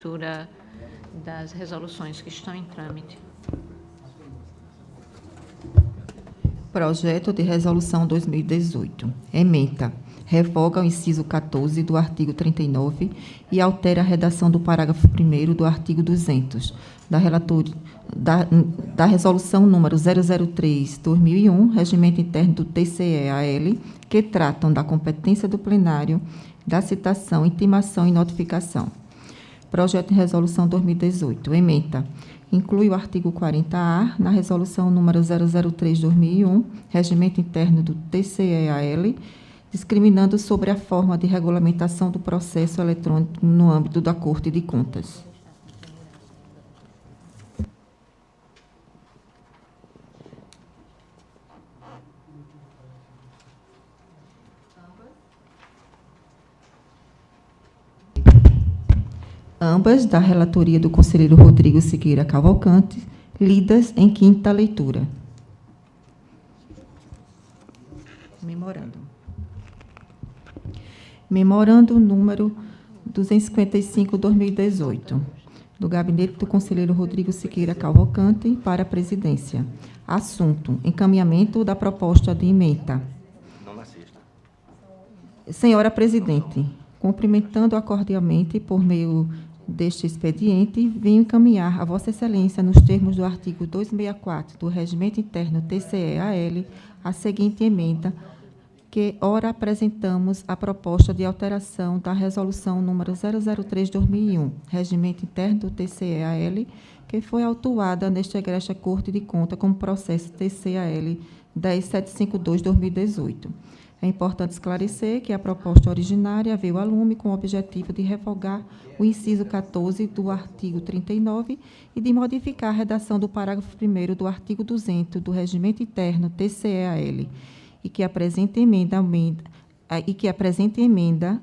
Leitura das resoluções que estão em trâmite. Projeto de Resolução 2018. Ementa. Revoga o inciso 14 do artigo 39 e altera a redação do parágrafo 1º do artigo 200 da Resolução número 003/2001, Regimento Interno do TCE-AL, que tratam da competência do plenário, da citação, intimação e notificação. Projeto de Resolução 2018. Ementa. Inclui o artigo 40A na Resolução número 003/2001, Regimento Interno do TCE-AL, discriminando sobre a forma de regulamentação do processo eletrônico no âmbito da Corte de Contas. Ambas da relatoria do conselheiro Rodrigo Siqueira Cavalcante, lidas em quinta leitura. Memorando. Memorando número 255/2018, do gabinete do conselheiro Rodrigo Siqueira Cavalcante para a presidência. Assunto: encaminhamento da proposta de ementa. Não na sexta. Senhora presidente, cumprimentando-a cordialmente por meio deste expediente, venho encaminhar a Vossa Excelência, nos termos do artigo 264 do Regimento Interno TCE-AL, a seguinte emenda, que ora apresentamos a proposta de alteração da Resolução número 003/2001, Regimento Interno do TCE-AL, que foi autuada nesta egressa Corte de Conta como processo TCE-AL 10752/2018. É importante esclarecer que a proposta originária veio a lume com o objetivo de revogar o inciso 14 do artigo 39 e de modificar a redação do parágrafo 1º do artigo 200 do Regimento Interno TCE-AL, e que a presente emenda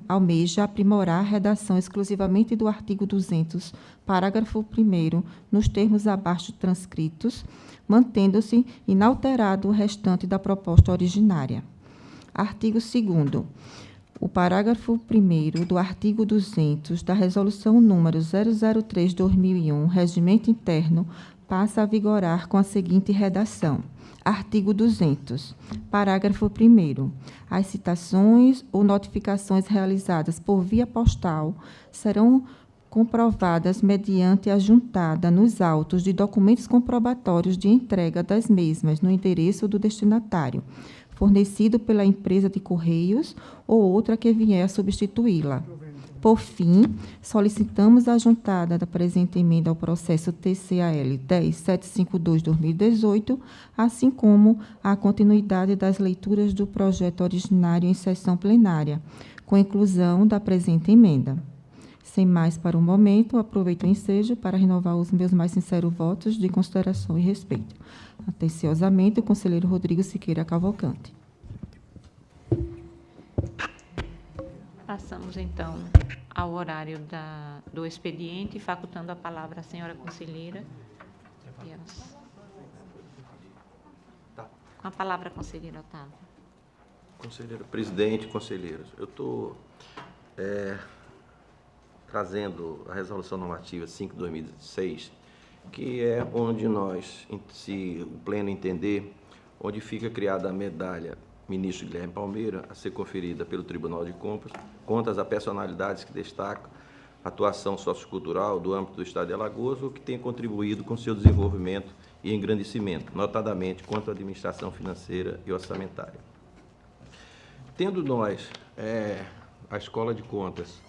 almeja aprimorar a redação exclusivamente do artigo 200, parágrafo 1º, nos termos abaixo transcritos, mantendo-se inalterado o restante da proposta originária. Artigo 2º. O parágrafo 1º do artigo 200 da Resolução número 003/2001, Regimento Interno, passa a vigorar com a seguinte redação. Artigo 200. Parágrafo 1º. As citações ou notificações realizadas por via postal serão comprovadas mediante a juntada nos autos de documentos comprobatórios de entrega das mesmas no endereço do destinatário, fornecido pela empresa de Correios ou outra que vier a substituí-la. Por fim, solicitamos a juntada da presente emenda ao processo TCE-AL 10752/2018, assim como a continuidade das leituras do projeto originário em sessão plenária, com inclusão da presente emenda. Sem mais para o momento, aproveito o ensejo para renovar os meus mais sinceros votos de consideração e respeito. Atenciosamente, o conselheiro Rodrigo Siqueira Cavalcante. Passamos, então, ao horário do expediente, facultando a palavra à senhora conselheira. Com a palavra, conselheira Otávio. Conselheira presidente, conselheiros, eu estou trazendo a Resolução Normativa 5/2006, que é onde nós, se o pleno entender, onde fica criada a medalha Ministro Guilherme Palmeira, a ser conferida pelo Tribunal de Contas a personalidades que destacam a atuação sociocultural do âmbito do Estado de Alagoas, ou que tem contribuído com seu desenvolvimento e engrandecimento, notadamente quanto à administração financeira e orçamentária. Tendo nós a Escola de Contas,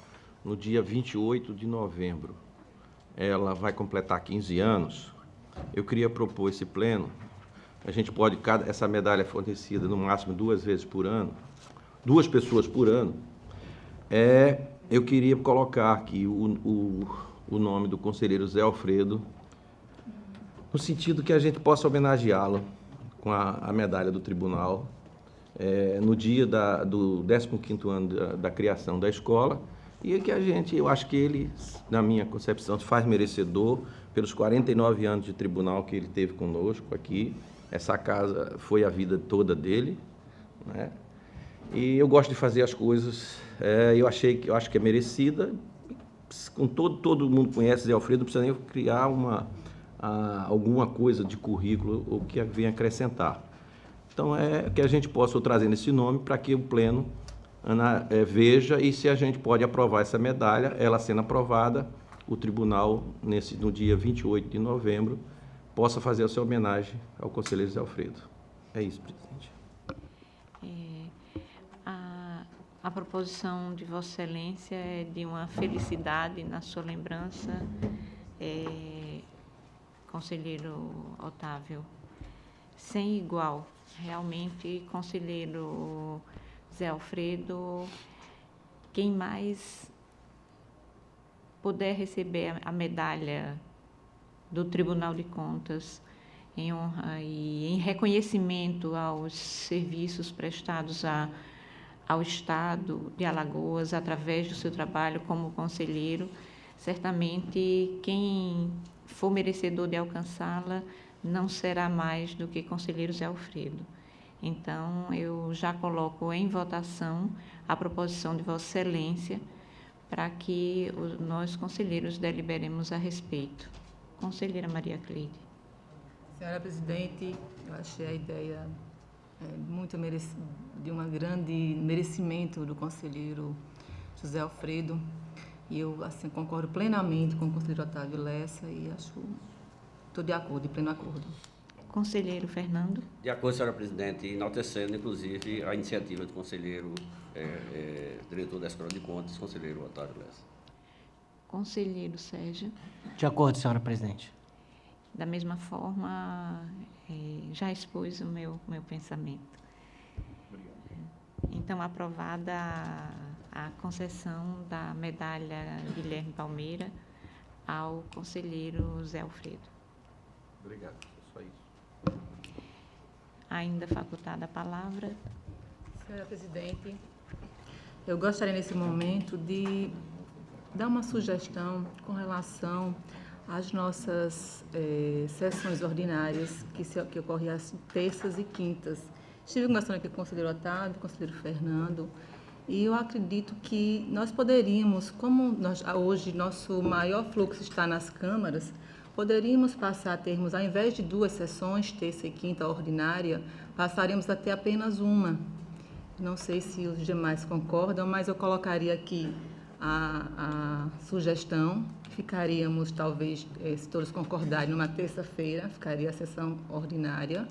no dia 28 de novembro, ela vai completar 15 anos, eu queria propor esse pleno. A gente pode, essa medalha é fornecida no máximo 2 vezes por ano, 2 pessoas por ano. Eu queria colocar aqui o nome do conselheiro Zé Alfredo, no sentido que a gente possa homenageá-lo com a medalha do tribunal, no dia do 15º ano da criação da escola, e que eu acho que ele, na minha concepção, se faz merecedor pelos 49 anos de tribunal que ele teve conosco aqui. Essa casa foi a vida toda dele, né? E eu gosto de fazer as coisas, eu acho que é merecida, com todo mundo conhece Zé Alfredo, não precisa nem criar alguma coisa de currículo ou que venha acrescentar. Então, é que a gente possa trazer esse nome para que o Pleno veja, e se a gente pode aprovar essa medalha, ela sendo aprovada, o tribunal, no dia 28 de novembro, possa fazer a sua homenagem ao conselheiro Zé Alfredo. É isso, presidente. A proposição de Vossa Excelência é de uma felicidade na sua lembrança, conselheiro Otávio, sem igual. Realmente, conselheiro Zé Alfredo, quem mais puder receber a medalha do Tribunal de Contas em honra e em reconhecimento aos serviços prestados ao Estado de Alagoas, através do seu trabalho como conselheiro, certamente quem for merecedor de alcançá-la não será mais do que conselheiro Zé Alfredo. Então, eu já coloco em votação a proposição de Vossa Excelência para que nós, conselheiros, deliberemos a respeito. Conselheira Maria Cleide. Senhora Presidente, eu achei a ideia de um grande merecimento do conselheiro José Alfredo, e eu assim, concordo plenamente com o conselheiro Otávio Lessa e estou de acordo, de pleno acordo. Conselheiro Fernando. De acordo, senhora Presidente, enaltecendo, inclusive, a iniciativa do conselheiro, diretor da Escola de Contas, conselheiro Otávio Lessa. Conselheiro Sérgio. De acordo, senhora Presidente. Da mesma forma, já expus o meu pensamento. Obrigado. Então, aprovada a concessão da medalha Guilherme Palmeira ao conselheiro Zé Alfredo. Obrigado. Só isso. Ainda facultada a palavra. Senhora Presidente, eu gostaria nesse momento de dar uma sugestão com relação às nossas sessões ordinárias que ocorrem às terças e quintas. Estive conversando aqui com o conselheiro Otávio, com o conselheiro Fernando, e eu acredito que nós poderíamos, como hoje nosso maior fluxo está nas câmaras, poderíamos passar a termos, ao invés de 2 sessões, terça e quinta ordinária, passaríamos a ter apenas uma. Não sei se os demais concordam, mas eu colocaria aqui a sugestão. Ficaríamos, talvez, se todos concordarem, numa terça-feira, ficaria a sessão ordinária.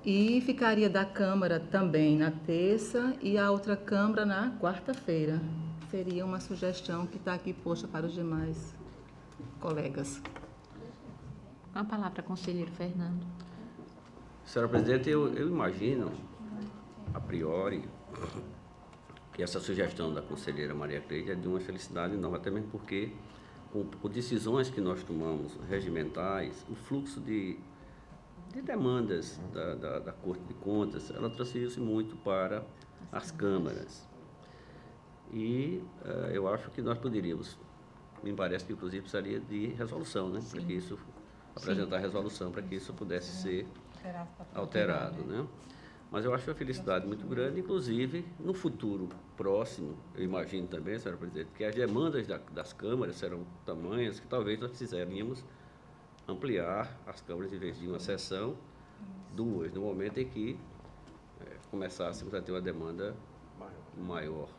E ficaria da Câmara também na terça e a outra Câmara na quarta-feira. Seria uma sugestão que está aqui posta para os demais colegas. Com a palavra, conselheiro Fernando. Senhora Presidente, eu imagino, a priori, que essa sugestão da conselheira Maria Cleide é de uma felicidade enorme, até mesmo porque, com decisões que nós tomamos regimentais, o fluxo de demandas da Corte de Contas, ela transferiu-se muito para as câmaras. E eu acho que nós poderíamos, me parece que inclusive precisaria de resolução, né? Para que isso, apresentar resolução para que isso pudesse ser alterado, né? Mas eu acho uma felicidade muito grande, inclusive no futuro próximo, eu imagino também, senhora Presidente, que as demandas das câmaras serão tamanhas que talvez nós precisaríamos ampliar as câmaras, em vez de uma sessão, 2, no momento em que começássemos a ter uma demanda maior.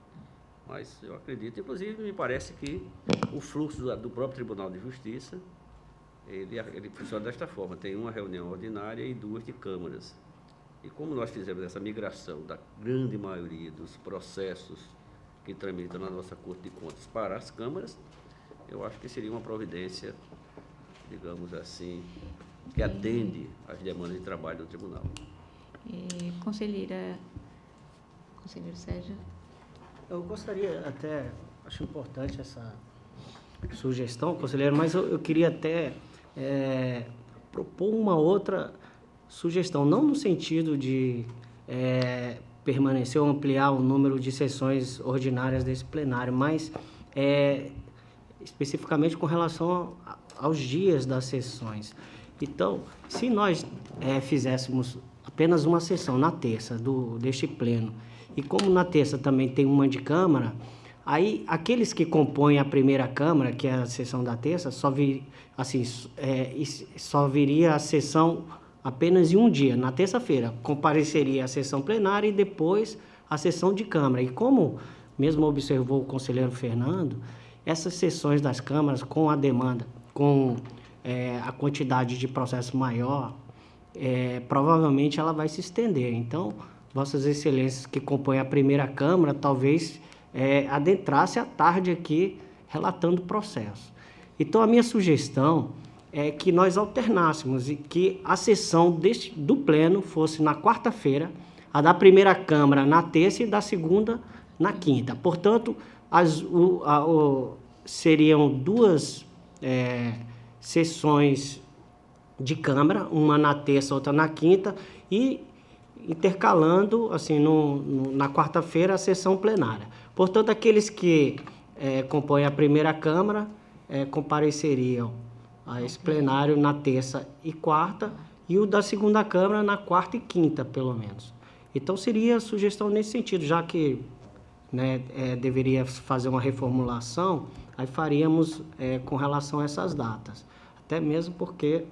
Mas eu acredito, inclusive, me parece que o fluxo do próprio Tribunal de Justiça, ele funciona desta forma, tem uma reunião ordinária e 2 de câmaras. E como nós fizemos essa migração da grande maioria dos processos que tramitam na nossa Corte de Contas para as câmaras, eu acho que seria uma providência, digamos assim, que atende às demandas de trabalho do tribunal. Conselheiro Sérgio. Eu gostaria até, acho importante essa sugestão, conselheiro, mas eu queria até propor uma outra sugestão, não no sentido de permanecer ou ampliar o número de sessões ordinárias desse plenário, mas especificamente com relação aos dias das sessões. Então, se nós fizéssemos apenas uma sessão na terça deste pleno, e como na terça também tem uma de Câmara, Aí, aqueles que compõem a primeira Câmara, que é a sessão da terça, só viria a sessão apenas em um dia, na terça-feira. Compareceria a sessão plenária e depois a sessão de Câmara. E como mesmo observou o conselheiro Fernando, essas sessões das câmaras com a demanda, com a quantidade de processo maior, provavelmente ela vai se estender. Então, Vossas Excelências que compõem a primeira Câmara, talvez adentrasse à tarde aqui relatando o processo. Então, a minha sugestão é que nós alternássemos e que a sessão do Pleno fosse na quarta-feira, a da primeira Câmara na terça e da segunda na quinta. Portanto, seriam duas sessões de Câmara, uma na terça, outra na quinta, e intercalando, assim, na quarta-feira, a sessão plenária. Portanto, aqueles que compõem a primeira Câmara compareceriam a esse plenário na terça e quarta, e o da segunda Câmara na quarta e quinta, pelo menos. Então, seria a sugestão nesse sentido, já que deveria fazer uma reformulação, aí faríamos com relação a essas datas. Até mesmo porque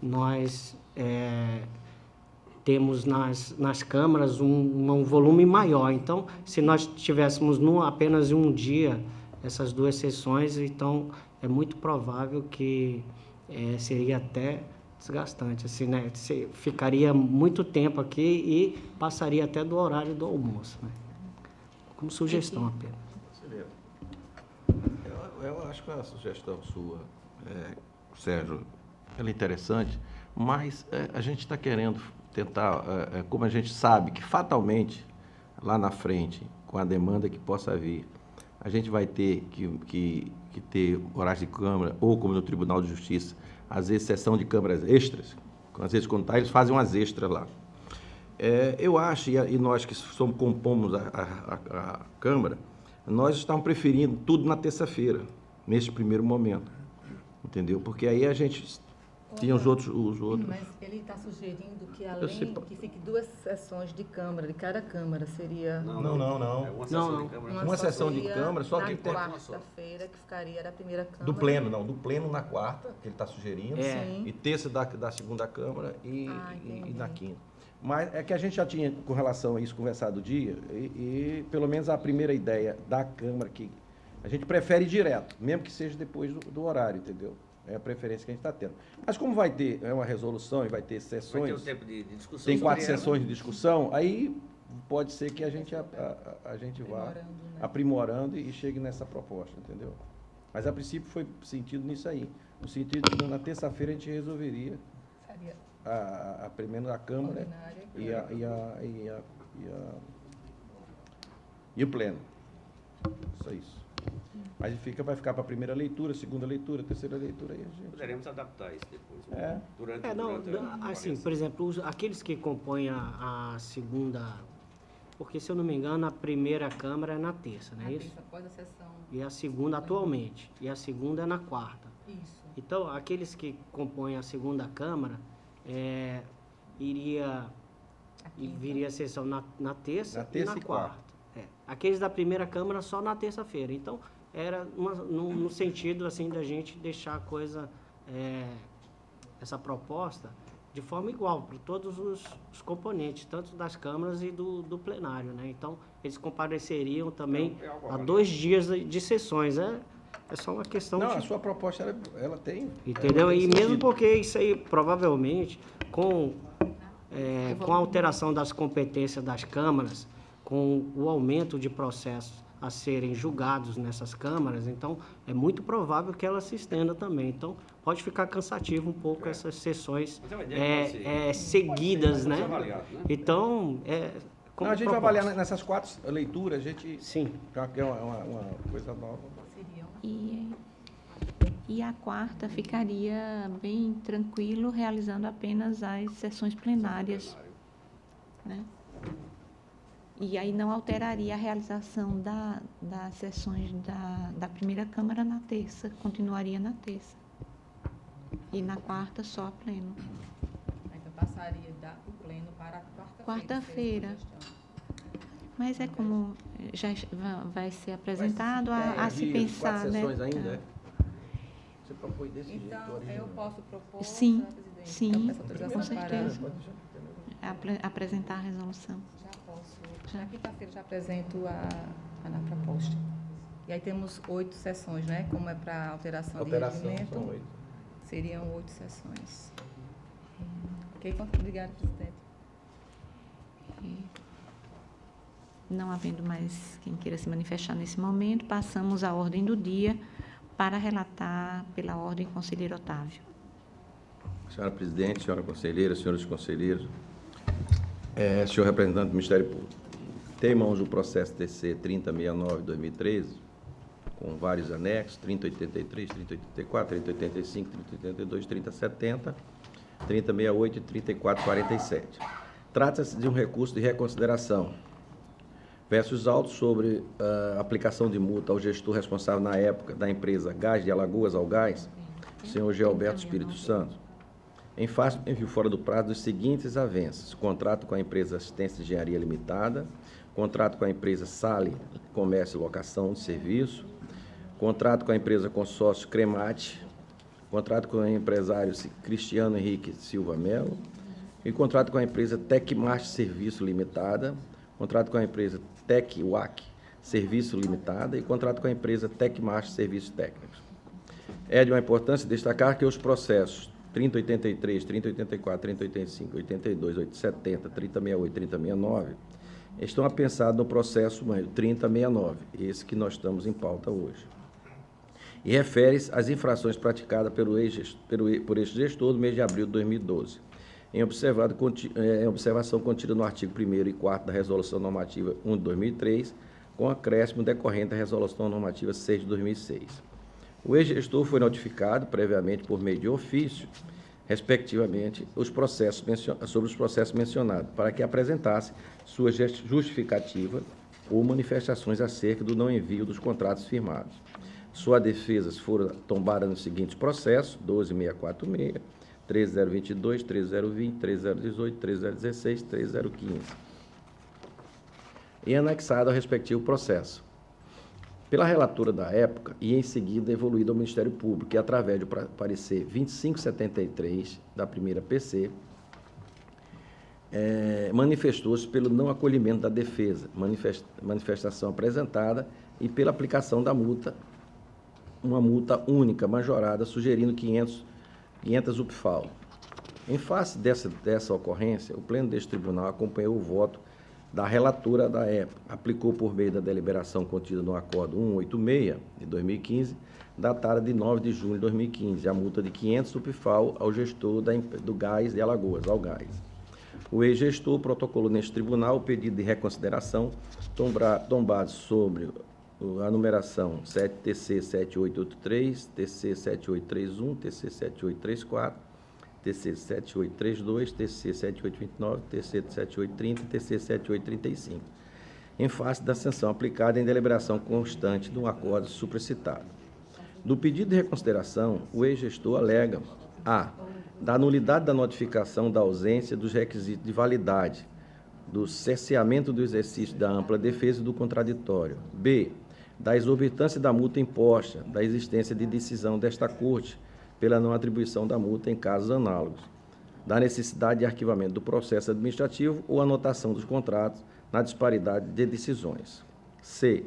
nós temos nas câmaras um volume maior. Então, se nós tivéssemos apenas em um dia essas duas sessões, então é muito provável que seria até desgastante, assim, né? Ficaria muito tempo aqui e passaria até do horário do almoço, né? Como sugestão apenas. Eu acho que a sugestão sua, Sérgio, ela é interessante, mas a gente está querendo tentar, como a gente sabe que fatalmente, lá na frente, com a demanda que possa vir, a gente vai ter que ter horários de Câmara, ou como no Tribunal de Justiça, às vezes sessão de câmaras extras, às vezes quando está, eles fazem umas extras lá. Eu acho, e nós que compomos a Câmara, nós estamos preferindo tudo na terça-feira, nesse primeiro momento, entendeu? Porque aí a gente tinha os outros. Mas ele está sugerindo que além que fique duas sessões de Câmara, de cada Câmara, seria... Não. Uma sessão de Câmara. Uma sessão de Câmara, só que tem... Na quarta-feira, que ficaria da primeira Câmara. Do Pleno, não. Do Pleno na quarta, que ele está sugerindo, Sim. e terça da segunda Câmara e na quinta. Mas é que a gente já tinha, com relação a isso, conversado o dia, e pelo menos a primeira ideia da Câmara, que a gente prefere direto, mesmo que seja depois do horário, entendeu? É a preferência que a gente está tendo. Mas como vai ter uma resolução e vai ter sessões... Vai ter um tempo de discussão. Tem 4 sessões de discussão, aí pode ser que a gente vá aprimorando e chegue nessa proposta, entendeu? Mas, a princípio, foi sentido nisso aí. No sentido de que na terça-feira a gente resolveria primeiro a Câmara e o Pleno. Só isso. Mas vai ficar para a primeira leitura, segunda leitura, terceira leitura. Aí a gente... Poderemos adaptar isso depois. Durante assim, por exemplo, aqueles que compõem a segunda... Porque, se eu não me engano, a primeira Câmara é na terça, não é isso? Após a sessão. E a segunda atualmente. E a segunda é na quarta. Isso. Então, aqueles que compõem a segunda Câmara, viria a sessão na terça e na quarta. Aqueles da primeira Câmara só na terça-feira. Então, era no sentido assim da gente deixar a coisa, essa proposta, de forma igual para todos os componentes, tanto das câmaras e do plenário, né? Então, eles compareceriam também a 2 dias de sessões. É só uma questão a sua proposta, ela tem... Entendeu? E mesmo porque isso aí, provavelmente, com a alteração das competências das câmaras, com o aumento de processos a serem julgados nessas câmaras, então é muito provável que ela se estenda também. Então, pode ficar cansativo um pouco essas sessões seguidas, né? Então, como a gente vai avaliar nessas 4 leituras, a gente... Sim. Já que é uma coisa nova. E a quarta ficaria bem tranquilo, realizando apenas as sessões plenárias, né? E aí não alteraria a realização das sessões da primeira Câmara na terça, continuaria na terça. E na quarta só a pleno. Então passaria o pleno para a quarta-feira. Mas é como já vai ser apresentado a se pensar, 4 né? sessões ainda, é? Você propõe desse jeito, Então, original. eu posso propor, Sim, senhora presidente? sim, Então, peço autorização com para- certeza. Apresentar a resolução. Já posso. Na quinta-feira já apresento na proposta. E aí temos 8 sessões, né? Como é para alteração de regimento, são 8. seriam 8 sessões. Ok? Obrigada, presidente. Não havendo mais quem queira se manifestar nesse momento, passamos à ordem do dia para relatar pela ordem conselheiro Otávio. Senhora presidente, senhora conselheira, senhores conselheiros, senhor representante do Ministério Público, tem em mãos o processo TC 3069-2013, com vários anexos, 3083, 3084, 3085, 3082, 3070, 3068 e 3447. Trata-se de um recurso de reconsideração versus autos sobre a aplicação de multa ao gestor responsável na época da empresa Gás de Alagoas ao Gás, senhor Gilberto Espírito Santo, em face do envio fora do prazo dos seguintes avanços: contrato com a empresa Assistência de Engenharia Limitada, contrato com a empresa Sale Comércio e Locação de Serviço, contrato com a empresa Consórcio Cremate, contrato com o empresário Cristiano Henrique Silva Melo e contrato com a empresa Tecmart Serviço Limitada, contrato com a empresa Tecwac Serviço Limitada e contrato com a empresa Tecmart Serviços Técnicos. É de uma importância destacar que os processos 3083, 3084, 3085, 82, 870, 3068, 3069 estão apensados no processo 3069, esse que nós estamos em pauta hoje. E refere-se às infrações praticadas por este gestor no mês de abril de 2012, em observação contida no artigo 1º e 4º da Resolução Normativa 1 de 2003, com acréscimo decorrente da Resolução Normativa 6 de 2006. O ex-gestor foi notificado previamente por meio de ofício, respectivamente, sobre os processos mencionados, para que apresentasse sua justificativa ou manifestações acerca do não envio dos contratos firmados. Suas defesas foram tombadas nos seguintes processos: 12646, 13022, 13020, 13018, 13016, 13015, e anexado ao respectivo processo pela relatora da época e, em seguida, evoluído ao Ministério Público, que, através do parecer 2573 da primeira PC, manifestou-se pelo não acolhimento da defesa, manifestação apresentada, e pela aplicação da multa, uma multa única, majorada, sugerindo 500 UPFAL. Em face dessa ocorrência, o Pleno deste Tribunal acompanhou o voto da relatora da época, aplicou por meio da deliberação contida no Acordo 186, de 2015, datada de 9 de junho de 2015, a multa de 500 UPFAL ao gestor do Gás de Alagoas, ao Gás. O ex-gestor protocolou neste tribunal o pedido de reconsideração tombado sobre a numeração 7TC 7883, TC 7831, TC 7834, TC 7832, TC 7829, TC 7830 e TC 7835, em face da sanção aplicada em deliberação constante do acordo supracitado. Do pedido de reconsideração, o ex-gestor alega a. Da nulidade da notificação da ausência dos requisitos de validade, do cerceamento do exercício da ampla defesa e do contraditório. B. Da exorbitância da multa imposta, da existência de decisão desta Corte pela não atribuição da multa em casos análogos, da necessidade de arquivamento do processo administrativo ou anotação dos contratos na disparidade de decisões. C.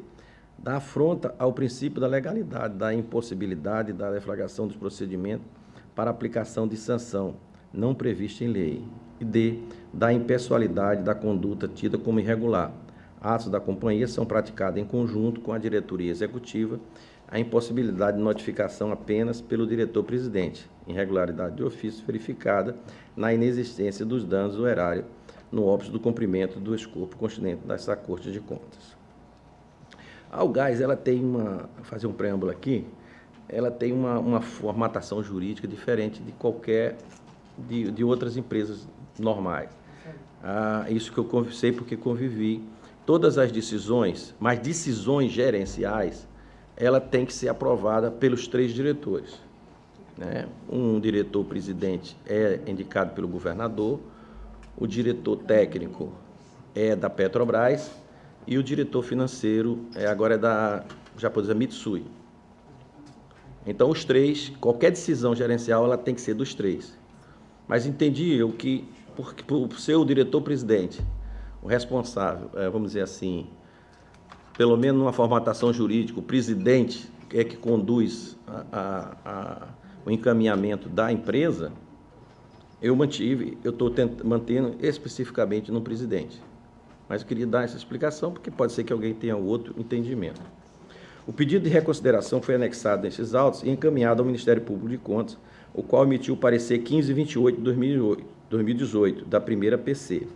Da afronta ao princípio da legalidade, da impossibilidade da deflagração dos procedimentos para aplicação de sanção não prevista em lei. E D. Da impessoalidade da conduta tida como irregular. Atos da companhia são praticados em conjunto com a diretoria executiva, a impossibilidade de notificação apenas pelo diretor-presidente, irregularidade de ofício verificada na inexistência dos danos do erário no óbice do cumprimento do escopo constituinte dessa Corte de Contas. A Algás, ela tem fazer um preâmbulo aqui, ela tem uma formatação jurídica diferente de de outras empresas normais. Isso que eu sei porque convivi. Todas as decisões, mas decisões gerenciais, ela tem que ser aprovada pelos 3 diretores, né? Um diretor-presidente é indicado pelo governador, o diretor técnico é da Petrobras e o diretor financeiro agora é da japonesa Mitsui. Então, os três, qualquer decisão gerencial, ela tem que ser dos três. Mas entendi eu que, por ser o diretor-presidente, o responsável, vamos dizer assim, pelo menos numa formatação jurídica, o presidente é que conduz o encaminhamento da empresa, eu estou mantendo especificamente no presidente. Mas eu queria dar essa explicação, porque pode ser que alguém tenha outro entendimento. O pedido de reconsideração foi anexado nesses autos e encaminhado ao Ministério Público de Contas, o qual emitiu o parecer 1528 de 2018, da primeira PC,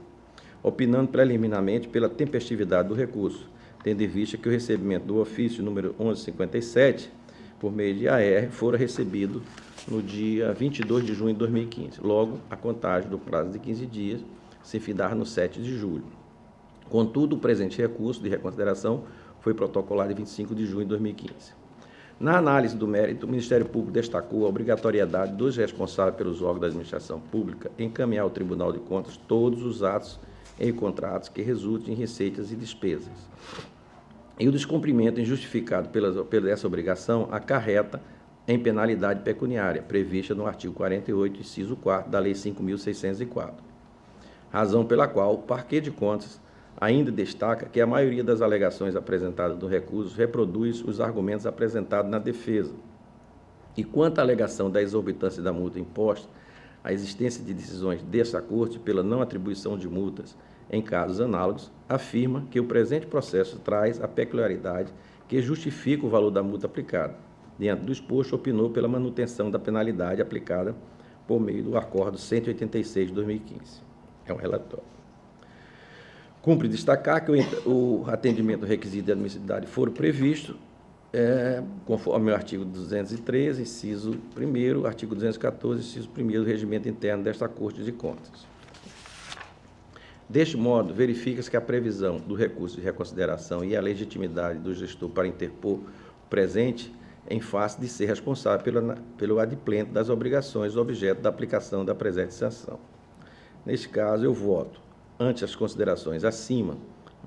opinando preliminarmente pela tempestividade do recurso, tendo em vista que o recebimento do ofício número 1157, por meio de AR, fora recebido no dia 22 de junho de 2015. Logo, a contagem do prazo de 15 dias se findar no 7 de julho. Contudo, o presente recurso de reconsideração foi protocolado em 25 de junho de 2015. Na análise do mérito, o Ministério Público destacou a obrigatoriedade dos responsáveis pelos órgãos da administração pública encaminhar ao Tribunal de Contas todos os atos e contratos que resultem em receitas e despesas. E o descumprimento injustificado pela essa obrigação acarreta em penalidade pecuniária, prevista no artigo 48, inciso 4 da Lei 5.604. Razão pela qual o Parquet de Contas ainda destaca que a maioria das alegações apresentadas no recurso reproduz os argumentos apresentados na defesa. E quanto à alegação da exorbitância da multa imposta, a existência de decisões desta Corte pela não atribuição de multas em casos análogos, afirma que o presente processo traz a peculiaridade que justifica o valor da multa aplicada. Diante do exposto, opinou pela manutenção da penalidade aplicada por meio do Acordo 186 de 2015. É um relatório. Cumpre destacar que o atendimento requisito de admissibilidade for previsto, conforme o artigo 213, inciso 1º, artigo 214, inciso 1º do regimento interno desta Corte de Contas. Deste modo, verifica-se que a previsão do recurso de reconsideração e a legitimidade do gestor para interpor o presente em face de ser responsável pelo adimplente das obrigações objeto da aplicação da presente sanção. Neste caso, eu voto, ante as considerações acima,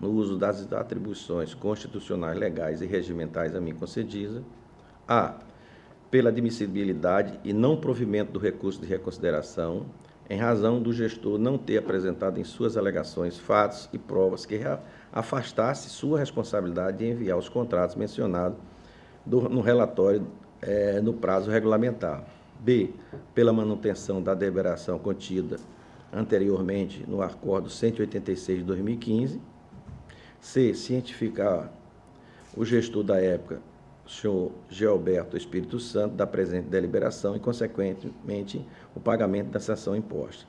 no uso das atribuições constitucionais, legais e regimentais a mim concedidas, a. Pela admissibilidade e não provimento do recurso de reconsideração, em razão do gestor não ter apresentado em suas alegações fatos e provas que afastasse sua responsabilidade de enviar os contratos mencionados no relatório no prazo regulamentar. B. Pela manutenção da deliberação contida anteriormente no Acordo 186 de 2015. C. Cientificar o gestor da época, o senhor Gilberto Espírito Santo, da presente deliberação e, consequentemente, o pagamento da sanção imposta.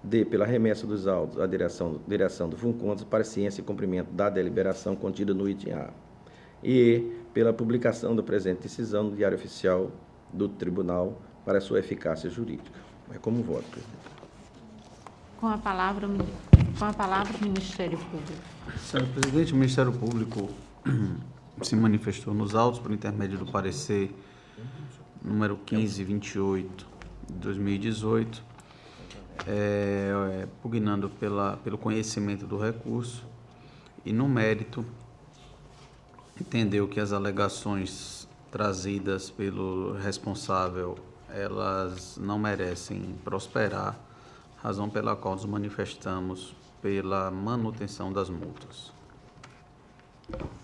D. Pela remessa dos autos à direção do FUNCONTAS para ciência e cumprimento da deliberação contida no item A. E. Pela publicação da presente decisão no Diário Oficial do Tribunal para sua eficácia jurídica. É como voto, presidente. Com a palavra o Ministério Público. Senhor presidente, o Ministério Público se manifestou nos autos por intermédio do parecer número 1528 de 2018, pugnando pelo conhecimento do recurso e, no mérito, entendeu que as alegações trazidas pelo responsável, elas não merecem prosperar, razão pela qual nos manifestamos pela manutenção das multas.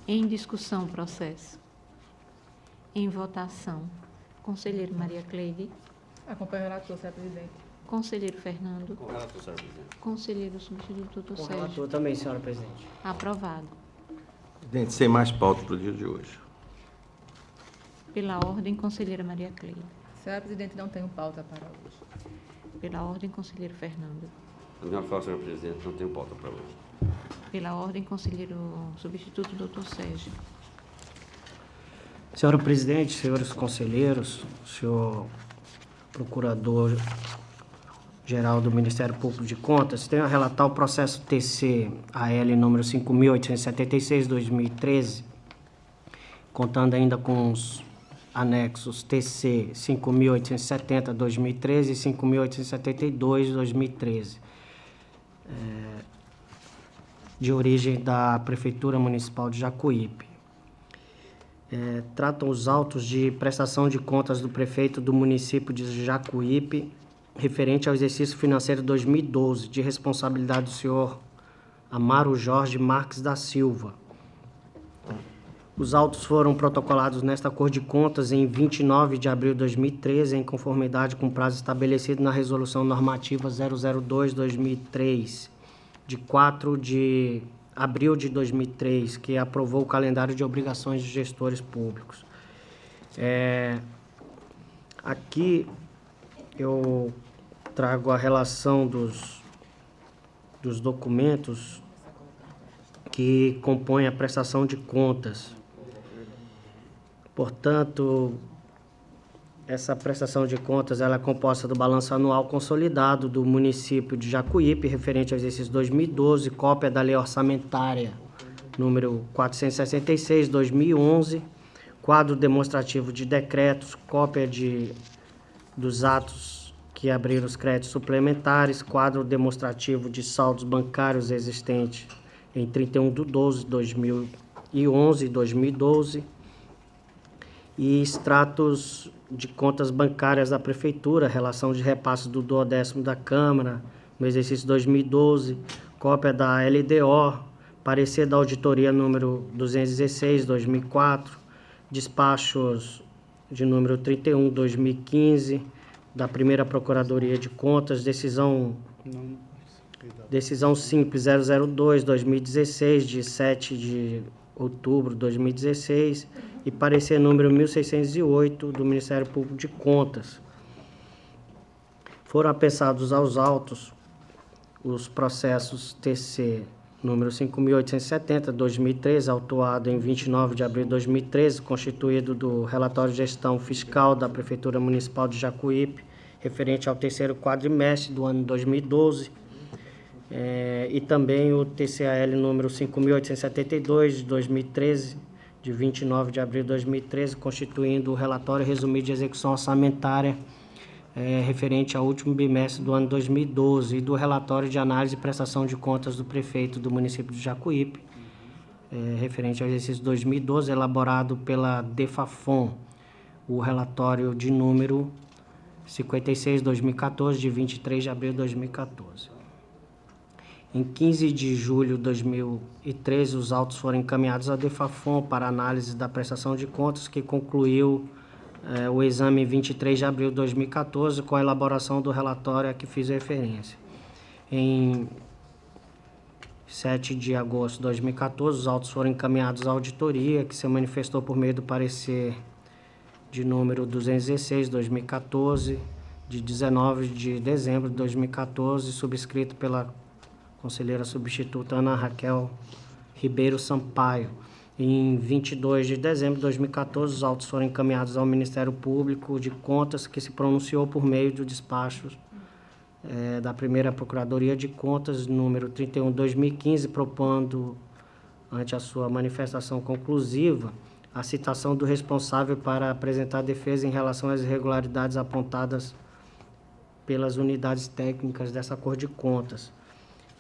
Em discussão, processo. Em votação. Conselheiro Maria Cleide. Acompanho o relator, senhor presidente. Conselheiro Fernando. Com relator, senhor presidente. Conselheiro substituto, doutor Com Sérgio. relator também, senhora presidente. Aprovado. Presidente, sem mais pauta para o dia de hoje. Pela ordem, conselheira Maria Cleide. Senhora presidente, não tenho pauta para hoje. Pela ordem, conselheiro Fernando. A minha fala, senhor presidente, não tenho pauta para hoje. Pela ordem, conselheiro substituto, doutor Sérgio. Senhora presidente, senhores conselheiros, senhor procurador-geral do Ministério Público de Contas, tenho a relatar o processo TC-AL número 5.876/2013, contando ainda com os anexos TC 5.870/2013 e 5.872/2013. de origem da Prefeitura Municipal de Jacuípe. Tratam os autos de prestação de contas do prefeito do município de Jacuípe, referente ao exercício financeiro 2012, de responsabilidade do senhor Amaro Jorge Marques da Silva. Os autos foram protocolados nesta Cor de Contas em 29 de abril de 2013, em conformidade com o prazo estabelecido na Resolução Normativa 002/2003, de 4 de abril de 2003, que aprovou o calendário de obrigações de gestores públicos. Aqui eu trago a relação dos documentos que compõem a prestação de contas. Portanto, essa prestação de contas ela é composta do balanço anual consolidado do município de Jacuípe, referente ao exercício 2012, cópia da Lei Orçamentária número 466/2011, quadro demonstrativo de decretos, cópia dos atos que abriram os créditos suplementares, quadro demonstrativo de saldos bancários existentes em 31/12/2011 e 2012, e extratos de contas bancárias da Prefeitura, relação de repasses do 12º da Câmara, no exercício 2012, cópia da LDO, parecer da Auditoria número 216/2004, despachos de número 31/2015, da Primeira Procuradoria de Contas, decisão simples 002/2016, de 7 de outubro de 2016, e parecer número 1608 do Ministério Público de Contas. Foram apensados aos autos os processos TC número 5.870/2013, autuado em 29 de abril de 2013, constituído do relatório de gestão fiscal da Prefeitura Municipal de Jacuípe, referente ao terceiro quadrimestre do ano 2012, e também o TCAL número 5.872/2013, de 29 de abril de 2013, constituindo o relatório resumido de execução orçamentária referente ao último bimestre do ano 2012, e do relatório de análise e prestação de contas do prefeito do município de Jacuípe, referente ao exercício 2012, elaborado pela DEFAFON, o relatório de número 56/2014, de 23 de abril de 2014. Em 15 de julho de 2013, os autos foram encaminhados à DEFAFON para análise da prestação de contas, que concluiu o exame em 23 de abril de 2014, com a elaboração do relatório a que fiz referência. Em 7 de agosto de 2014, os autos foram encaminhados à auditoria, que se manifestou por meio do parecer de número 216/2014, de 19 de dezembro de 2014, subscrito pela conselheira substituta Ana Raquel Ribeiro Sampaio. Em 22 de dezembro de 2014, os autos foram encaminhados ao Ministério Público de Contas, que se pronunciou por meio do despacho da Primeira Procuradoria de Contas, número 31/2015, propondo, ante a sua manifestação conclusiva, a citação do responsável para apresentar defesa em relação às irregularidades apontadas pelas unidades técnicas dessa Cor de Contas.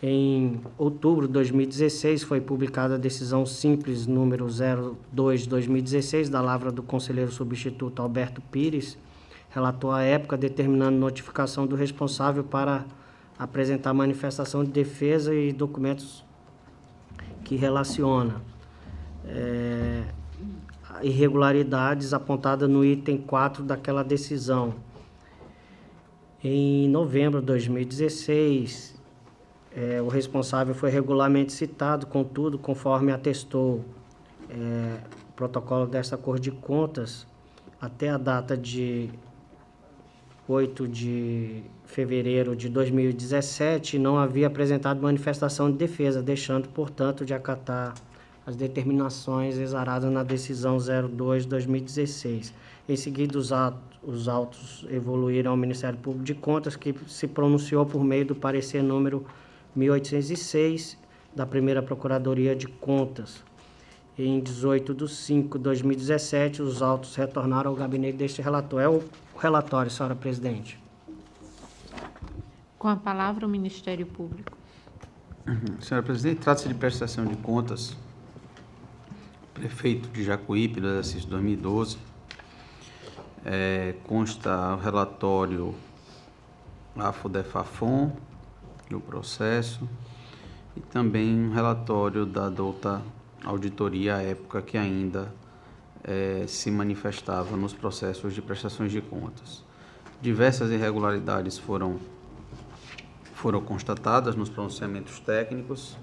Em outubro de 2016, foi publicada a decisão simples número 02/2016, da lavra do conselheiro substituto Alberto Pires, relator à época, determinando notificação do responsável para apresentar manifestação de defesa e documentos que relaciona irregularidades apontadas no item 4 daquela decisão. Em novembro de 2016, o responsável foi regularmente citado, contudo, conforme atestou o protocolo desta Cor de Contas, até a data de 8 de fevereiro de 2017, não havia apresentado manifestação de defesa, deixando, portanto, de acatar as determinações exaradas na decisão 02/2016. Em seguida, os autos evoluíram ao Ministério Público de Contas, que se pronunciou por meio do parecer número 1806, da Primeira Procuradoria de Contas. Em 18 de 5 de 2017, os autos retornaram ao gabinete deste relator. É o relatório, senhora presidente. Com a palavra, o Ministério Público. Senhora Presidente, trata-se de prestação de contas, prefeito de Jacuípe, do exercício 2012. Consta o relatório AFODEFAFON, do processo, e também um relatório da douta auditoria à época que ainda se manifestava nos processos de prestações de contas. Diversas irregularidades foram constatadas nos pronunciamentos técnicos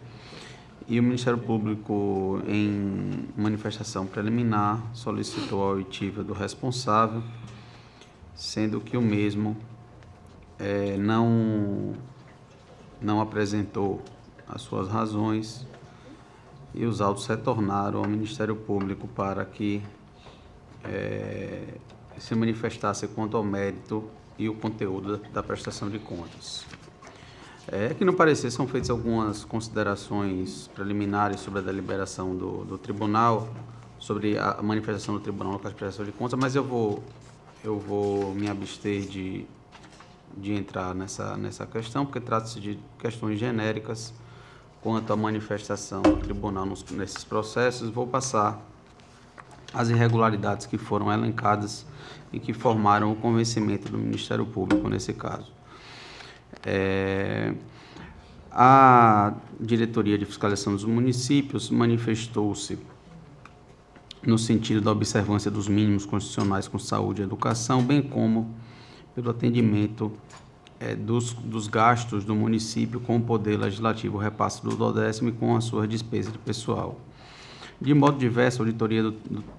e o Ministério Público, em manifestação preliminar, solicitou a oitiva do responsável, sendo que o mesmo não apresentou as suas razões e os autos retornaram ao Ministério Público para que se manifestasse quanto ao mérito e o conteúdo da prestação de contas. Aqui no parecer são feitas algumas considerações preliminares sobre a deliberação do tribunal, sobre a manifestação do tribunal no caso de prestação de contas, mas eu vou me abster de entrar nessa questão, porque trata-se de questões genéricas quanto à manifestação do tribunal nesses processos. Vou passar as irregularidades que foram elencadas e que formaram o convencimento do Ministério Público nesse caso. A Diretoria de Fiscalização dos Municípios manifestou-se no sentido da observância dos mínimos constitucionais com saúde e educação, bem como pelo atendimento dos gastos do município com o Poder Legislativo, o repasse do 12º e com a sua despesa de pessoal. De modo diverso, a auditoria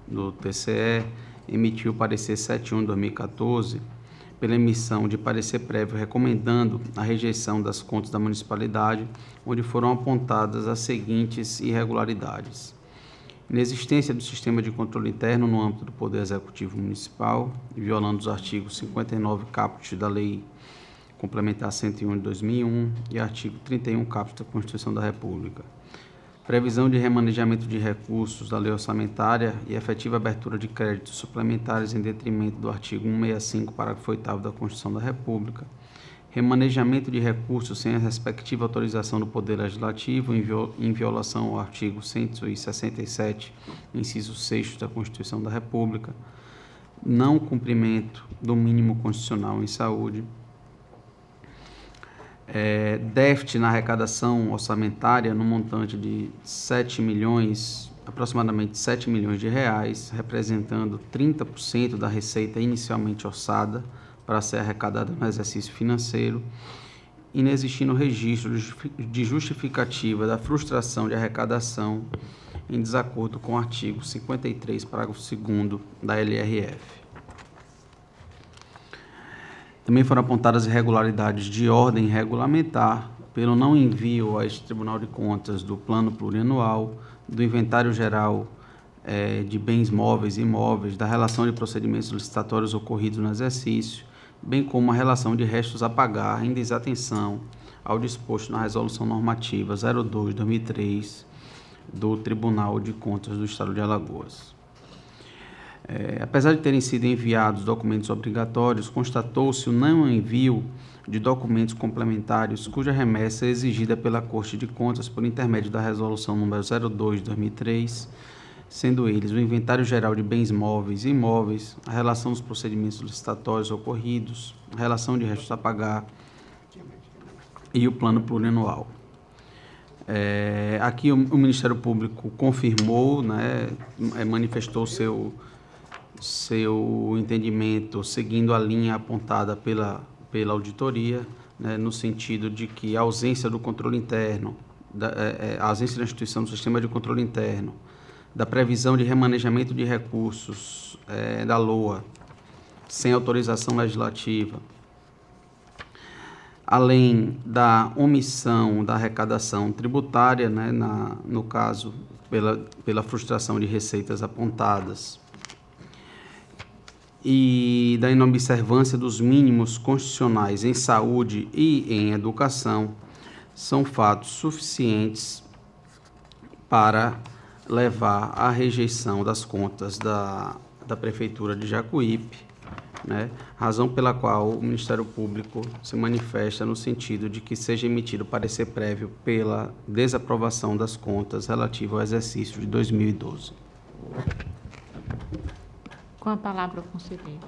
do TCE emitiu o parecer 71/2014, pela emissão de parecer prévio recomendando a rejeição das contas da municipalidade, onde foram apontadas as seguintes irregularidades: inexistência do sistema de controle interno no âmbito do Poder Executivo Municipal, violando os artigos 59 caput da Lei Complementar 101 de 2001 e artigo 31 caput da Constituição da República. Previsão de remanejamento de recursos da lei orçamentária e efetiva abertura de créditos suplementares em detrimento do artigo 165, parágrafo 8º da Constituição da República. Remanejamento de recursos sem a respectiva autorização do Poder Legislativo, em violação ao artigo 167, inciso 6º da Constituição da República. Não cumprimento do mínimo constitucional em saúde. Déficit na arrecadação orçamentária no montante de aproximadamente 7 milhões de reais, representando 30% da receita inicialmente orçada para ser arrecadada no exercício financeiro, inexistindo registro de justificativa da frustração de arrecadação em desacordo com o artigo 53, parágrafo 2º da LRF. Também foram apontadas irregularidades de ordem regulamentar pelo não envio a este Tribunal de Contas do Plano Plurianual, do Inventário Geral de Bens Móveis e Imóveis, da relação de procedimentos licitatórios ocorridos no exercício, bem como a relação de restos a pagar em desatenção ao disposto na Resolução Normativa 02/2003 do Tribunal de Contas do Estado de Alagoas. Apesar de terem sido enviados documentos obrigatórios, constatou-se o não envio de documentos complementares cuja remessa é exigida pela Corte de Contas por intermédio da Resolução número 02/2003, sendo eles o Inventário Geral de Bens Móveis e Imóveis, a relação dos procedimentos licitatórios ocorridos, a relação de restos a pagar e o Plano Plurianual. Aqui o Ministério Público confirmou, manifestou seu entendimento seguindo a linha apontada pela auditoria, no sentido de que a ausência do controle interno, a ausência da instituição do sistema de controle interno, da previsão de remanejamento de recursos da LOA sem autorização legislativa, além da omissão da arrecadação tributária, no caso, pela frustração de receitas apontadas, e da inobservância dos mínimos constitucionais em saúde e em educação, são fatos suficientes para levar à rejeição das contas da Prefeitura de Jacuípe, né? Razão pela qual o Ministério Público se manifesta no sentido de que seja emitido parecer prévio pela desaprovação das contas relativa ao exercício de 2012. Com a palavra o conselheiro.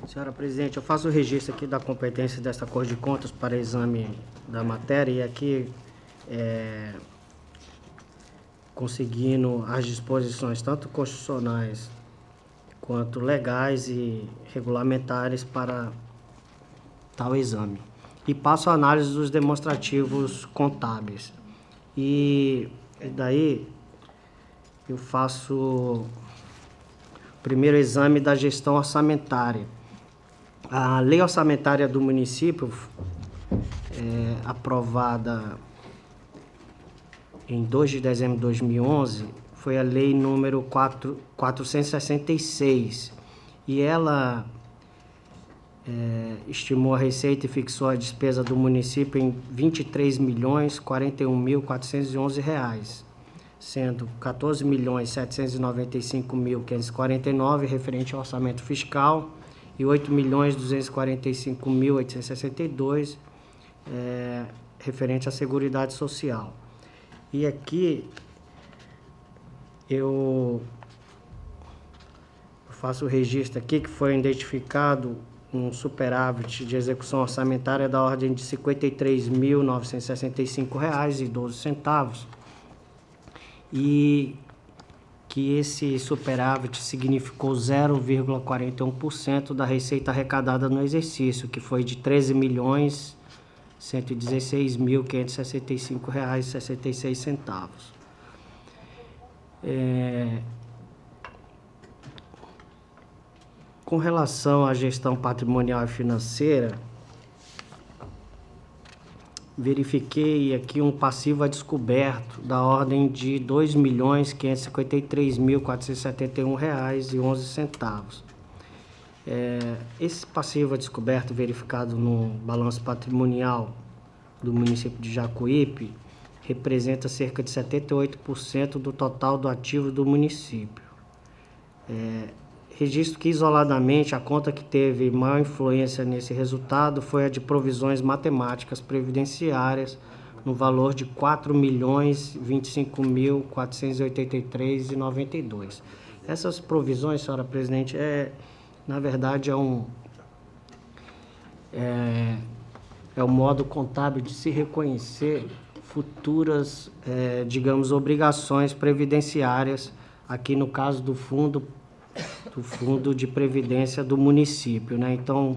Senhora Presidente, eu faço o registro aqui da competência desta Corte de Contas para exame da matéria e aqui, conseguindo as disposições tanto constitucionais quanto legais e regulamentares para tal exame. E passo a análise dos demonstrativos contábeis. E daí eu faço o primeiro exame da gestão orçamentária. A lei orçamentária do município, aprovada em 2 de dezembro de 2011, foi a lei número 466, e ela estimou a receita e fixou a despesa do município em R$ 23.041.411, sendo R$ 14.795.549 referente ao orçamento fiscal e R$ 8.245.862 referente à Seguridade Social. E aqui eu faço o registro aqui que foi identificado um superávit de execução orçamentária da ordem de R$ 53.965,12, e que esse superávit significou 0,41% da receita arrecadada no exercício, que foi de R$ 13.116.565,66. Com relação à gestão patrimonial e financeira, verifiquei aqui um passivo a descoberto da ordem de R$ 2.553.471,11. Esse passivo a descoberto verificado no balanço patrimonial do município de Jacuípe representa cerca de 78% do total do ativo do município. Registro que, isoladamente, a conta que teve maior influência nesse resultado foi a de provisões matemáticas previdenciárias, no valor de R$ 4.025.483,92. Essas provisões, senhora Presidente, na verdade, é um modo contábil de se reconhecer futuras, digamos, obrigações previdenciárias, aqui no caso do Fundo de Previdência do município, né? Então,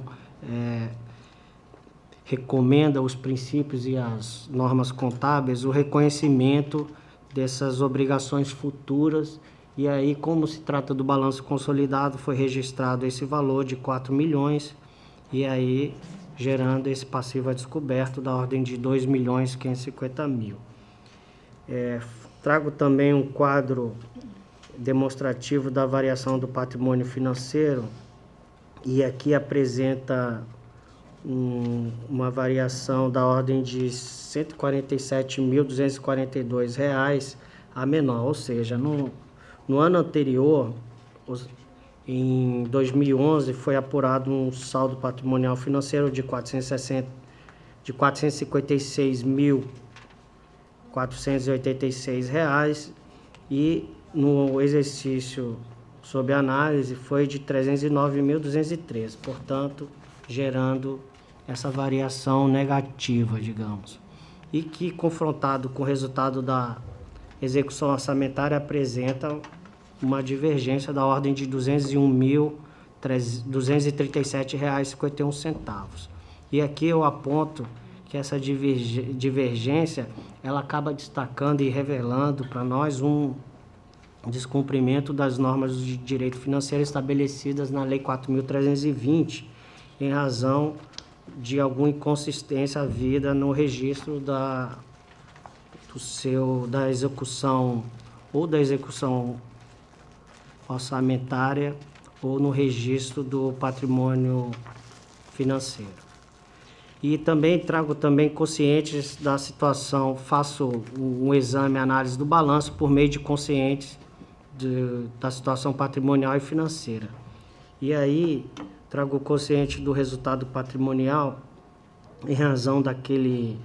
recomenda os princípios e as normas contábeis o reconhecimento dessas obrigações futuras, e aí, como se trata do balanço consolidado, foi registrado esse valor de 4 milhões, e aí gerando esse passivo a descoberto da ordem de 2.550.000. Trago também um quadro demonstrativo da variação do patrimônio financeiro, e aqui apresenta uma variação da ordem de R$ 147.242 a menor, ou seja, no ano anterior, em 2011, foi apurado um saldo patrimonial financeiro de R$ 456.486, e no exercício sob análise foi de R$ 309.213, portanto, gerando essa variação negativa, digamos. E que, confrontado com o resultado da execução orçamentária, apresenta uma divergência da ordem de R$ 201.237,51. E aqui eu aponto que essa divergência, ela acaba destacando e revelando para nós um descumprimento das normas de direito financeiro estabelecidas na Lei 4.320, em razão de alguma inconsistência havida no registro da execução orçamentária ou no registro do patrimônio financeiro. E também trago conscientes da situação, faço um exame, análise do balanço por meio de conscientes da situação patrimonial e financeira. E aí, trago o quociente do resultado patrimonial em razão daquele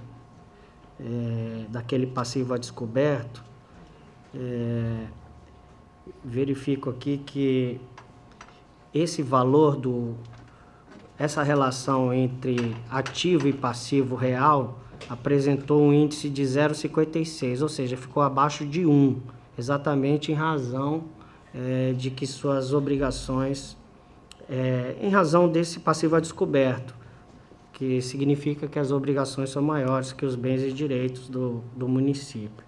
passivo a descoberto. Verifico aqui que esse valor essa relação entre ativo e passivo real apresentou um índice de 0,56, ou seja, ficou abaixo de 1, exatamente em razão de que suas obrigações, em razão desse passivo a descoberto, que significa que as obrigações são maiores que os bens e direitos do município.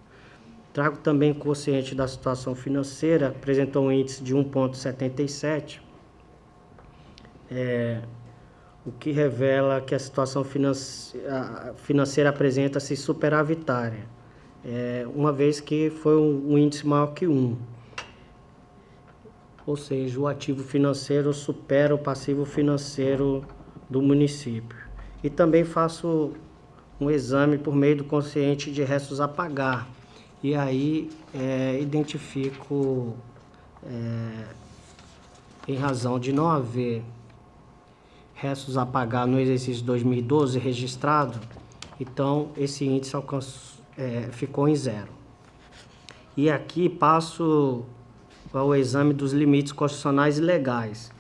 Trago também o quociente da situação financeira, apresentou um índice de 1,77, o que revela que a situação financeira apresenta-se superavitária, uma vez que foi um índice maior que 1. Ou seja, o ativo financeiro supera o passivo financeiro do município. E também faço um exame por meio do quociente de restos a pagar. E aí identifico, em razão de não haver restos a pagar no exercício 2012 registrado, então esse índice ficou em 0. E aqui passo ao exame dos limites constitucionais e legais.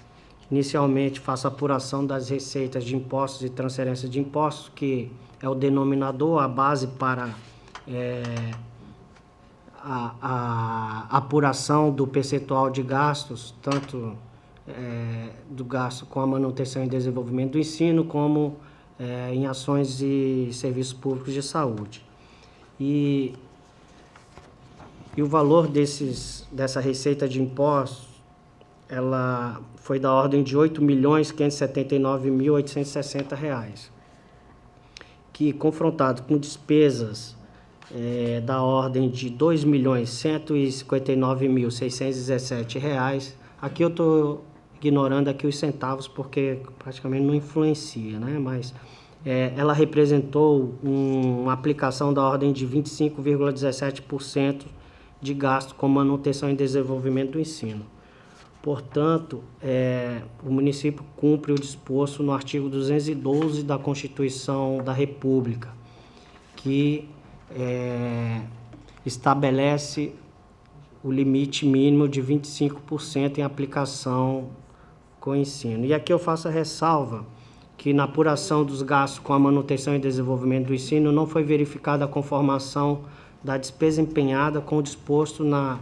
Inicialmente faço a apuração das receitas de impostos e transferência de impostos, que é o denominador, a base para a apuração do percentual de gastos, tanto do gasto com a manutenção e desenvolvimento do ensino, como em ações e serviços públicos de saúde. E o valor dessa receita de impostos, ela foi da ordem de R$ 8.579.860, que, confrontado com despesas da ordem de R$ 2.159.617, aqui eu estou ignorando aqui os centavos porque praticamente não influencia, né? Mas ela representou uma aplicação da ordem de 25,17% de gasto com manutenção e desenvolvimento do ensino. Portanto, o município cumpre o disposto no artigo 212 da Constituição da República, que estabelece o limite mínimo de 25% em aplicação com o ensino. E aqui eu faço a ressalva que na apuração dos gastos com a manutenção e desenvolvimento do ensino não foi verificada a conformação da despesa empenhada com o disposto na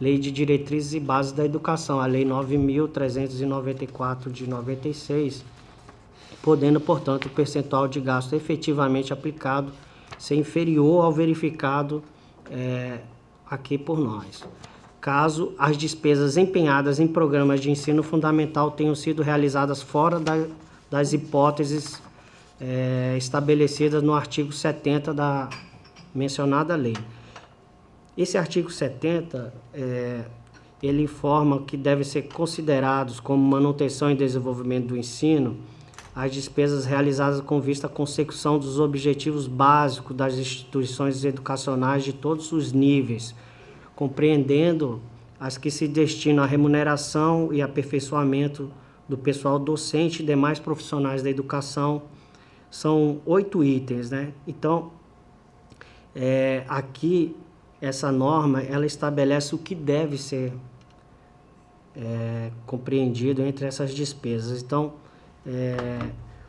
Lei de Diretrizes e Bases da Educação, a Lei 9.394 de 96, podendo, portanto, o percentual de gasto efetivamente aplicado ser inferior ao verificado aqui por nós. Caso as despesas empenhadas em programas de ensino fundamental tenham sido realizadas fora das hipóteses estabelecidas no artigo 70 da mencionada lei. Esse artigo 70, ele informa que devem ser considerados como manutenção e desenvolvimento do ensino as despesas realizadas com vista à consecução dos objetivos básicos das instituições educacionais de todos os níveis, compreendendo as que se destinam à remuneração e aperfeiçoamento do pessoal docente e demais profissionais da educação. São 8 itens, né? Então, aqui, essa norma, ela estabelece o que deve ser compreendido entre essas despesas. Então,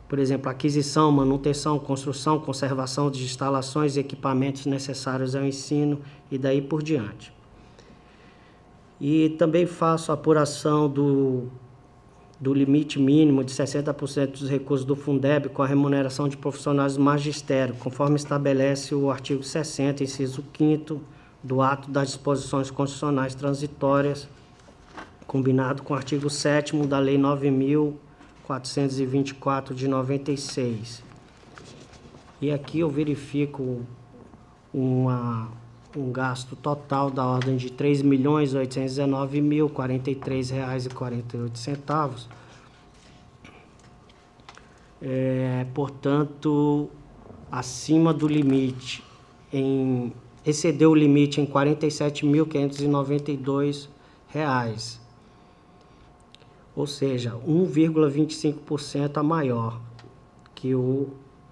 por exemplo, aquisição, manutenção, construção, conservação de instalações e equipamentos necessários ao ensino e daí por diante. E também faço a apuração do limite mínimo de 60% dos recursos do Fundeb com a remuneração de profissionais do magistério, conforme estabelece o artigo 60, inciso 5º, do ato das disposições constitucionais transitórias, combinado com o artigo 7º da Lei 9.424 de 96. E aqui eu verifico um gasto total da ordem de R$ 3.819.043,48. Portanto, acima do limite, excedeu o limite em R$ 47.592. ou seja, 1,25% a maior que o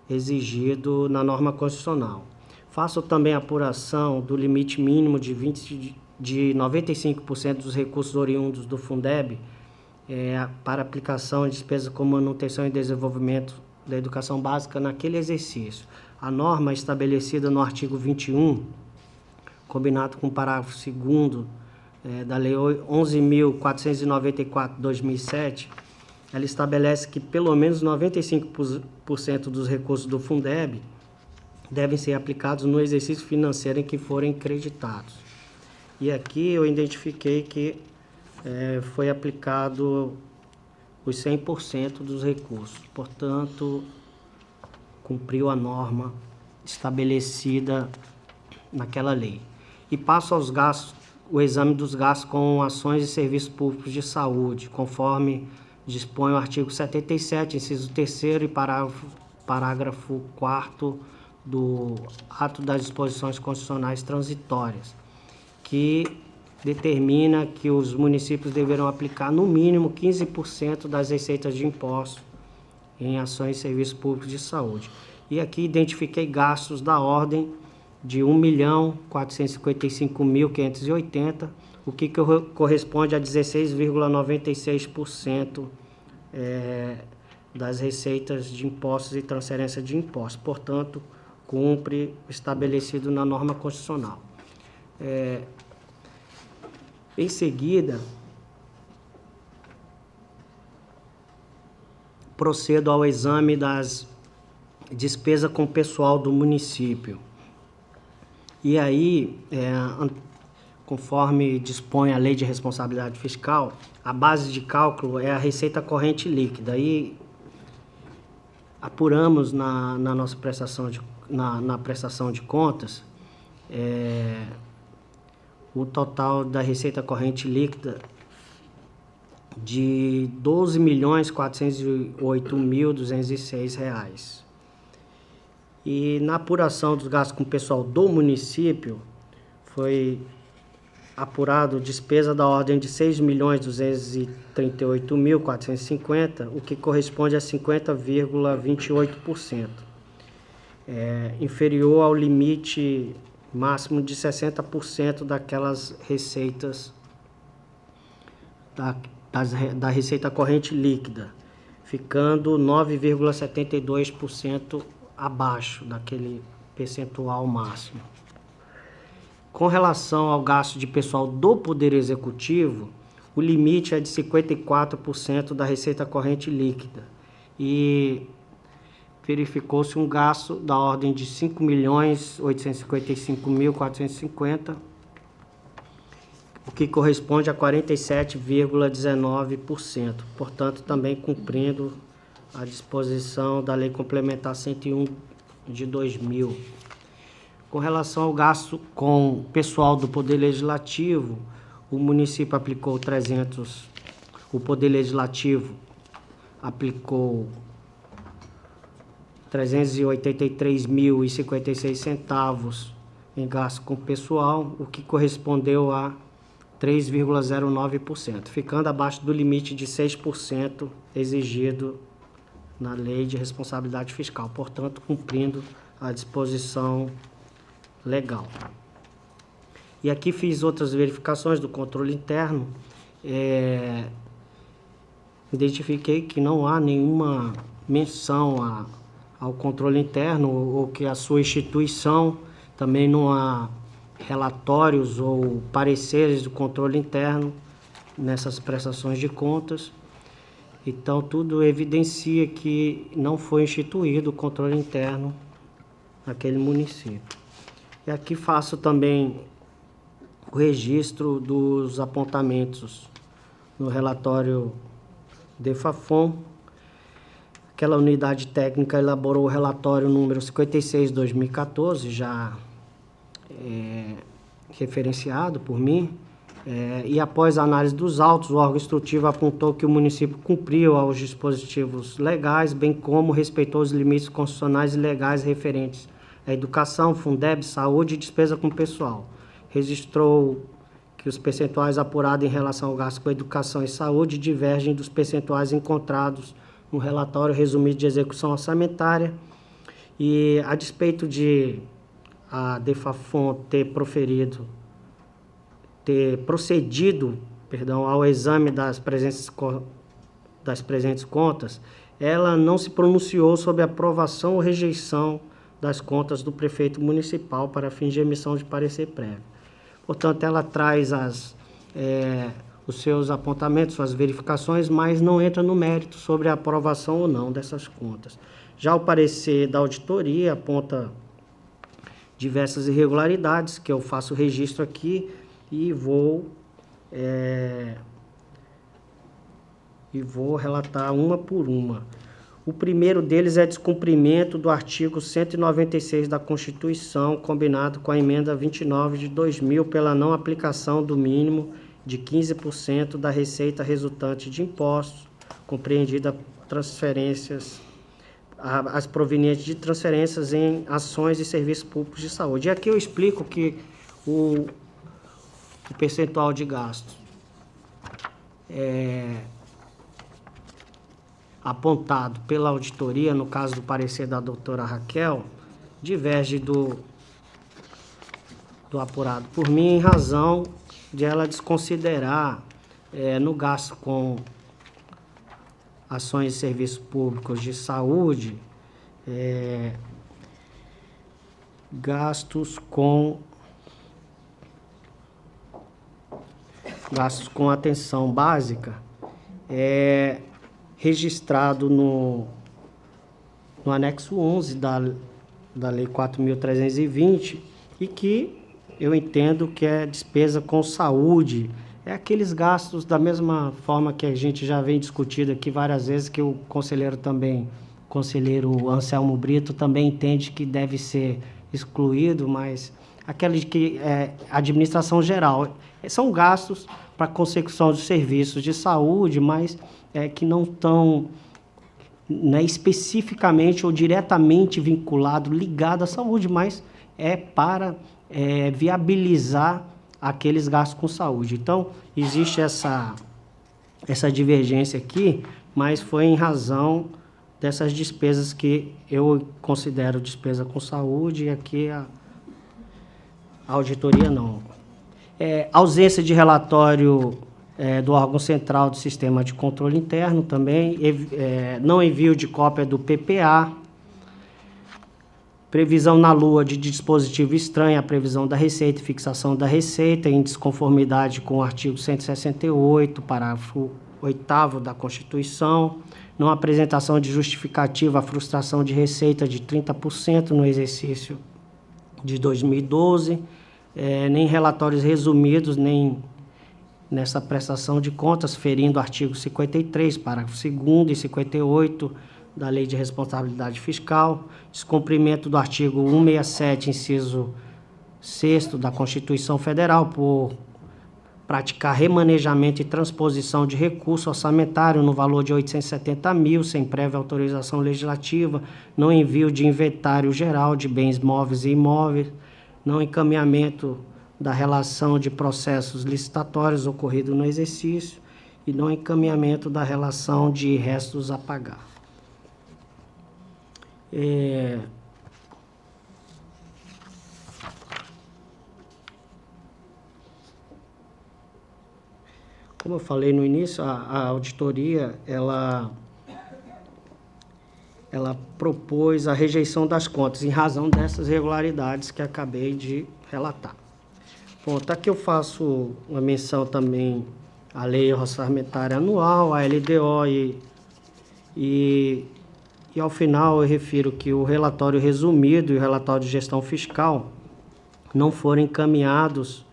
exigido na norma constitucional. Faço também a apuração do limite mínimo de 95% dos recursos oriundos do Fundeb para aplicação de despesas com manutenção e desenvolvimento da educação básica naquele exercício. A norma estabelecida no artigo 21, combinado com o parágrafo 2º da Lei 11.494/2007, ela estabelece que pelo menos 95% dos recursos do Fundeb devem ser aplicados no exercício financeiro em que forem creditados. E aqui eu identifiquei que foi aplicado os 100% dos recursos, portanto, cumpriu a norma estabelecida naquela lei. E passo aos gastos, o exame dos gastos com ações e serviços públicos de saúde, conforme dispõe o artigo 77, inciso 3º e parágrafo 4º do ato das disposições constitucionais transitórias, que determina que os municípios deverão aplicar no mínimo 15% das receitas de impostos em ações e serviços públicos de saúde. E aqui identifiquei gastos da ordem de 1.455.580, o que corresponde a 16,96% das receitas de impostos e transferência de impostos. Portanto, cumpre o estabelecido na norma constitucional. Em seguida, procedo ao exame das despesas com o pessoal do município. E aí, conforme dispõe a Lei de Responsabilidade Fiscal, a base de cálculo é a receita corrente líquida. E apuramos na nossa prestação de contas o total da receita corrente líquida de R$ 12.408.206. E na apuração dos gastos com o pessoal do município, foi apurado despesa da ordem de R$ 6.238.450, o que corresponde a 50,28%, inferior ao limite máximo de 60% daquelas receitas da receita corrente líquida, ficando 9,72% abaixo daquele percentual máximo. Com relação ao gasto de pessoal do Poder Executivo, o limite é de 54% da receita corrente líquida e verificou-se um gasto da ordem de R$ 5.855.450, o que corresponde a 47,19%, portanto, também cumprindo a disposição da Lei Complementar 101 de 2000. Com relação ao gasto com pessoal do Poder Legislativo, o município aplicou o Poder Legislativo aplicou R$ 383.056 em gasto com pessoal, o que correspondeu a 3,09%, ficando abaixo do limite de 6% exigido na Lei de Responsabilidade Fiscal, portanto, cumprindo a disposição legal. E aqui fiz outras verificações do controle interno, identifiquei que não há nenhuma menção ao controle interno ou que a sua instituição também não há relatórios ou pareceres do controle interno nessas prestações de contas. Então, tudo evidencia que não foi instituído o controle interno naquele município. E aqui faço também o registro dos apontamentos no relatório DEFAFON. Aquela unidade técnica elaborou o relatório número 56/2014, já referenciado por mim, e após a análise dos autos, o órgão instrutivo apontou que o município cumpriu aos dispositivos legais, bem como respeitou os limites constitucionais e legais referentes à educação, Fundeb, saúde e despesa com pessoal. Registrou que os percentuais apurados em relação ao gasto com educação e saúde divergem dos percentuais encontrados no relatório resumido de execução orçamentária. E, a despeito de a DEFAFON ter procedido ao exame das presentes contas, ela não se pronunciou sobre aprovação ou rejeição das contas do prefeito municipal para fins de emissão de parecer prévio. Portanto, ela traz os seus apontamentos, suas verificações, mas não entra no mérito sobre a aprovação ou não dessas contas. Já o parecer da auditoria aponta diversas irregularidades, que eu faço registro aqui e vou relatar uma por uma. O primeiro deles é descumprimento do artigo 196 da Constituição, combinado com a emenda 29 de 2000, pela não aplicação do mínimo de 15% da receita resultante de impostos, compreendida as provenientes de transferências em ações e serviços públicos de saúde. E aqui eu explico que o percentual de gastos apontado pela auditoria, no caso do parecer da doutora Raquel, diverge do apurado por mim, em razão de ela desconsiderar no gasto com ações e serviços públicos de saúde, gastos com atenção básica, registrado no anexo 11 da Lei 4.320, e que eu entendo que é despesa com saúde. É aqueles gastos da mesma forma que a gente já vem discutindo aqui várias vezes, que o conselheiro Anselmo Brito também entende que deve ser excluído, mas aqueles que administração geral. São gastos para consecução de serviços de saúde, mas que não estão especificamente ou diretamente vinculado, ligado à saúde, mas para viabilizar aqueles gastos com saúde. Então, existe essa divergência aqui, mas foi em razão dessas despesas que eu considero despesa com saúde, e aqui a auditoria não. Ausência de relatório do órgão central do sistema de controle interno também, não envio de cópia do PPA, previsão na lua de dispositivo estranho à previsão da receita e fixação da receita, em desconformidade com o artigo 168, parágrafo 8º da Constituição, não apresentação de justificativa à frustração de receita de 30% no exercício de 2012, nem relatórios resumidos, nem nessa prestação de contas, ferindo o artigo 53, parágrafo 2º e 58 da Lei de Responsabilidade Fiscal, descumprimento do artigo 167, inciso 6º da Constituição Federal, por praticar remanejamento e transposição de recurso orçamentário no valor de 870 mil, sem prévia autorização legislativa, não envio de inventário geral de bens móveis e imóveis, não encaminhamento da relação de processos licitatórios ocorrido no exercício e não encaminhamento da relação de restos a pagar. Como eu falei no início, a auditoria ela propôs a rejeição das contas em razão dessas irregularidades que acabei de relatar. Bom, tá aqui eu faço uma menção também à Lei Orçamentária Anual, à LDO, e ao final eu refiro que o relatório resumido e o relatório de gestão fiscal não foram encaminhados,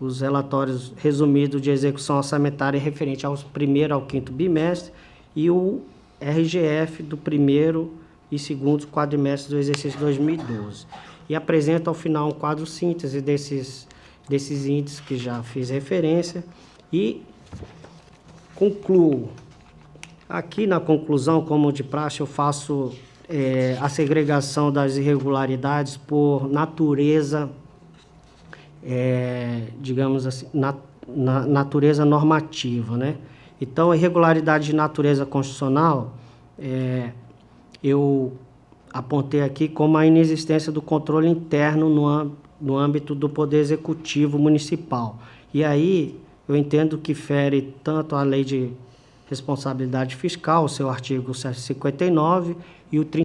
os relatórios resumidos de execução orçamentária referente ao primeiro ao quinto bimestre e o RGF do primeiro e segundo quadrimestre do exercício 2012. E apresenta ao final um quadro síntese desses índices que já fiz referência e concluo. Aqui na conclusão, como de praxe, eu faço a segregação das irregularidades por natureza, digamos assim, na natureza normativa, né? Então, a irregularidade de natureza constitucional, eu apontei aqui como a inexistência do controle interno no âmbito do Poder Executivo Municipal. E aí, eu entendo que fere tanto a Lei de Responsabilidade Fiscal, o seu artigo 159, e o